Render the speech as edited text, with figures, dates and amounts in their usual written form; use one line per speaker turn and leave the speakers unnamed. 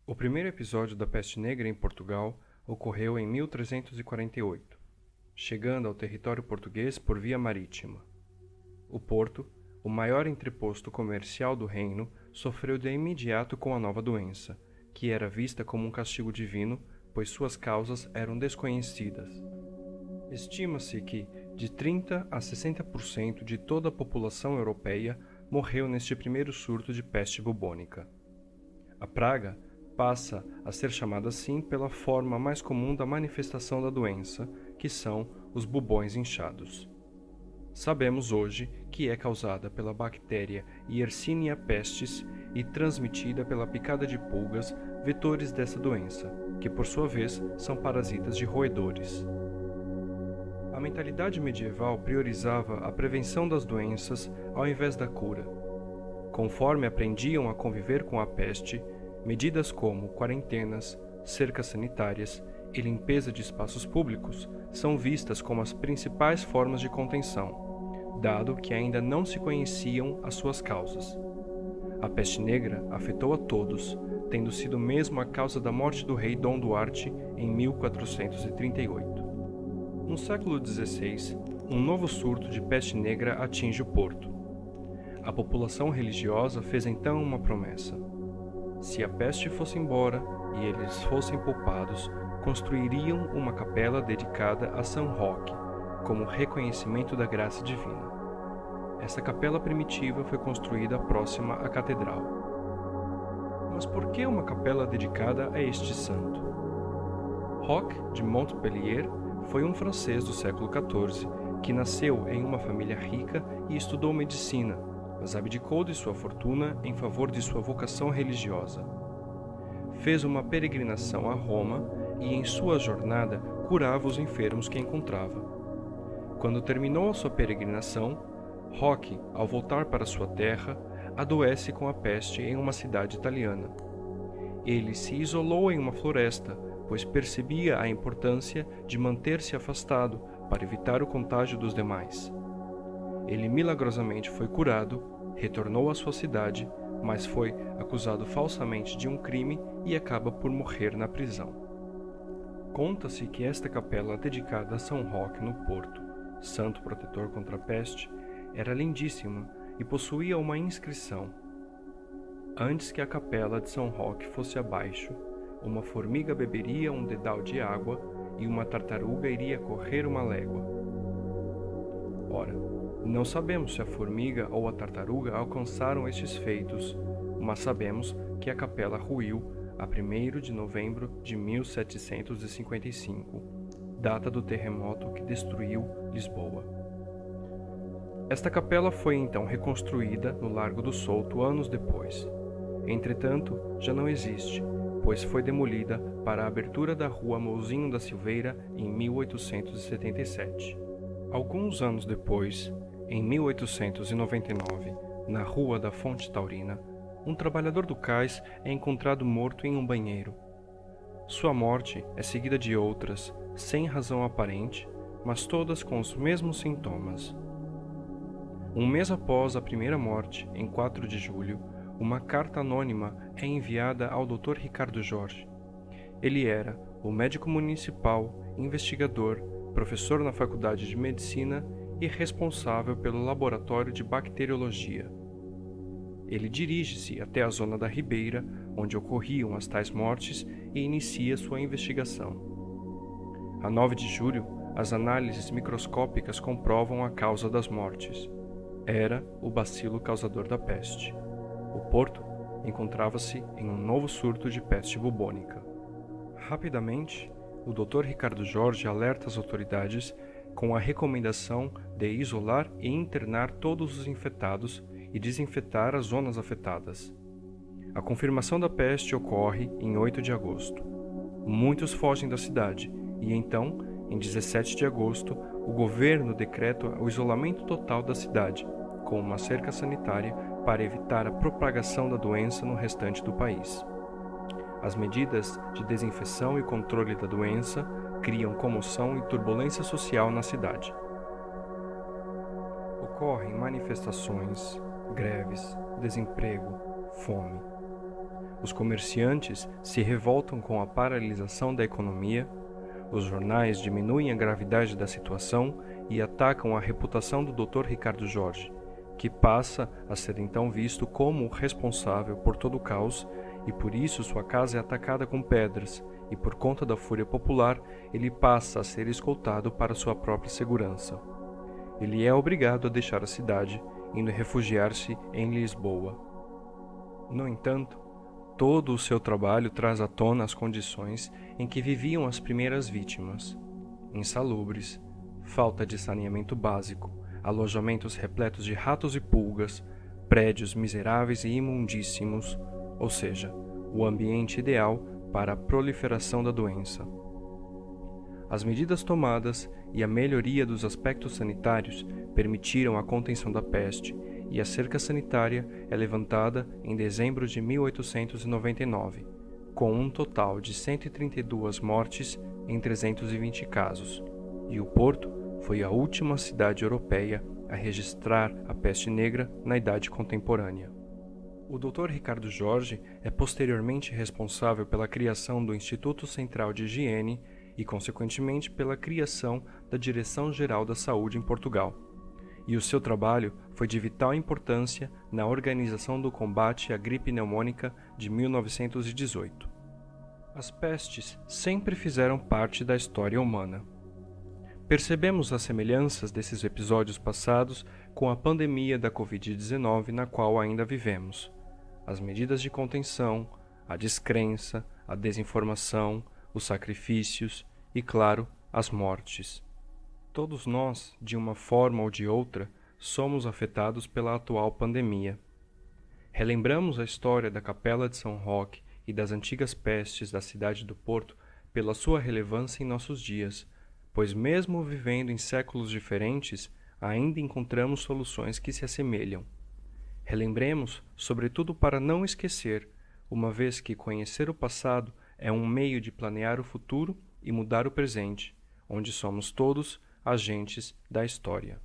O primeiro episódio da peste negra em Portugal ocorreu em 1348, chegando ao território português por via marítima. O Porto, o maior entreposto comercial do reino, sofreu de imediato com a nova doença, que era vista como um castigo divino, pois suas causas eram desconhecidas. Estima-se que de 30 a 60% de toda a população europeia morreu neste primeiro surto de peste bubônica. A praga passa a ser chamada assim pela forma mais comum da manifestação da doença, que são os bubões inchados. Sabemos hoje que é causada pela bactéria Yersinia pestis e transmitida pela picada de pulgas, vetores dessa doença, que por sua vez são parasitas de roedores. A mentalidade medieval priorizava a prevenção das doenças ao invés da cura. Conforme aprendiam a conviver com a peste, medidas como quarentenas, cercas sanitárias e limpeza de espaços públicos são vistas como as principais formas de contenção, dado que ainda não se conheciam as suas causas. A peste negra afetou a todos, tendo sido mesmo a causa da morte do rei Dom Duarte em 1438. No século XVI, um novo surto de peste negra atinge o Porto. A população religiosa fez então uma promessa. Se a peste fosse embora e eles fossem poupados, construiriam uma capela dedicada a São Roque, como reconhecimento da graça divina. Essa capela primitiva foi construída próxima à catedral. Mas por que uma capela dedicada a este santo? Roque de Montpellier foi um francês do século XIV que nasceu em uma família rica e estudou medicina, mas abdicou de sua fortuna em favor de sua vocação religiosa. Fez uma peregrinação a Roma e em sua jornada curava os enfermos que encontrava. Quando terminou a sua peregrinação, Roque, ao voltar para sua terra, adoece com a peste em uma cidade italiana. Ele se isolou em uma floresta, pois percebia a importância de manter-se afastado para evitar o contágio dos demais. Ele milagrosamente foi curado, retornou à sua cidade, mas foi acusado falsamente de um crime e acaba por morrer na prisão. Conta-se que esta capela dedicada a São Roque no Porto, santo protetor contra a peste, era lindíssima e possuía uma inscrição: antes que a capela de São Roque fosse abaixo, uma formiga beberia um dedal de água e uma tartaruga iria correr uma légua. Ora, não sabemos se a formiga ou a tartaruga alcançaram estes feitos, mas sabemos que a capela ruiu a 1º de novembro de 1755, data do terremoto que destruiu Lisboa. Esta capela foi então reconstruída no Largo do Souto anos depois. Entretanto, já não existe, pois foi demolida para a abertura da Rua Mouzinho da Silveira em 1877. Alguns anos depois, em 1899, na Rua da Fonte Taurina, um trabalhador do cais é encontrado morto em um banheiro. Sua morte é seguida de outras, sem razão aparente, mas todas com os mesmos sintomas. Um mês após a primeira morte, em 4 de julho, uma carta anônima é enviada ao Dr. Ricardo Jorge. Ele era o médico municipal, investigador, professor na Faculdade de Medicina e responsável pelo laboratório de bacteriologia. Ele dirige-se até a zona da Ribeira, onde ocorriam as tais mortes, e inicia sua investigação. A 9 de julho, as análises microscópicas comprovam a causa das mortes. Era o bacilo causador da peste. O Porto encontrava-se em um novo surto de peste bubônica. Rapidamente, o Dr. Ricardo Jorge alerta as autoridades com a recomendação de isolar e internar todos os infectados e desinfetar as zonas afetadas. A confirmação da peste ocorre em 8 de agosto. Muitos fogem da cidade e então, em 17 de agosto, o governo decreta o isolamento total da cidade, com uma cerca sanitária para evitar a propagação da doença no restante do país. As medidas de desinfecção e controle da doença criam comoção e turbulência social na cidade. Ocorrem manifestações, greves, desemprego, fome. Os comerciantes se revoltam com a paralisação da economia, os jornais diminuem a gravidade da situação e atacam a reputação do Dr. Ricardo Jorge, que passa a ser então visto como o responsável por todo o caos, e por isso sua casa é atacada com pedras, e por conta da fúria popular, ele passa a ser escoltado para sua própria segurança. Ele é obrigado a deixar a cidade, indo refugiar-se em Lisboa. No entanto, todo o seu trabalho traz à tona as condições em que viviam as primeiras vítimas: insalubres, falta de saneamento básico, alojamentos repletos de ratos e pulgas, prédios miseráveis e imundíssimos, ou seja, o ambiente ideal para a proliferação da doença. As medidas tomadas e a melhoria dos aspectos sanitários permitiram a contenção da peste, e a cerca sanitária é levantada em dezembro de 1899, com um total de 132 mortes em 320 casos, e o Porto foi a última cidade europeia a registrar a peste negra na Idade Contemporânea. O Dr. Ricardo Jorge é posteriormente responsável pela criação do Instituto Central de Higiene e, consequentemente, pela criação da Direção-Geral da Saúde em Portugal. E o seu trabalho foi de vital importância na organização do combate à gripe pneumônica de 1918. As pestes sempre fizeram parte da história humana. Percebemos as semelhanças desses episódios passados com a pandemia da Covid-19 na qual ainda vivemos. As medidas de contenção, a descrença, a desinformação, os sacrifícios e, claro, as mortes. Todos nós, de uma forma ou de outra, somos afetados pela atual pandemia. Relembramos a história da Capela de São Roque e das antigas pestes da cidade do Porto pela sua relevância em nossos dias, pois mesmo vivendo em séculos diferentes, ainda encontramos soluções que se assemelham. Relembremos, sobretudo para não esquecer, uma vez que conhecer o passado é um meio de planear o futuro e mudar o presente, onde somos todos agentes da história.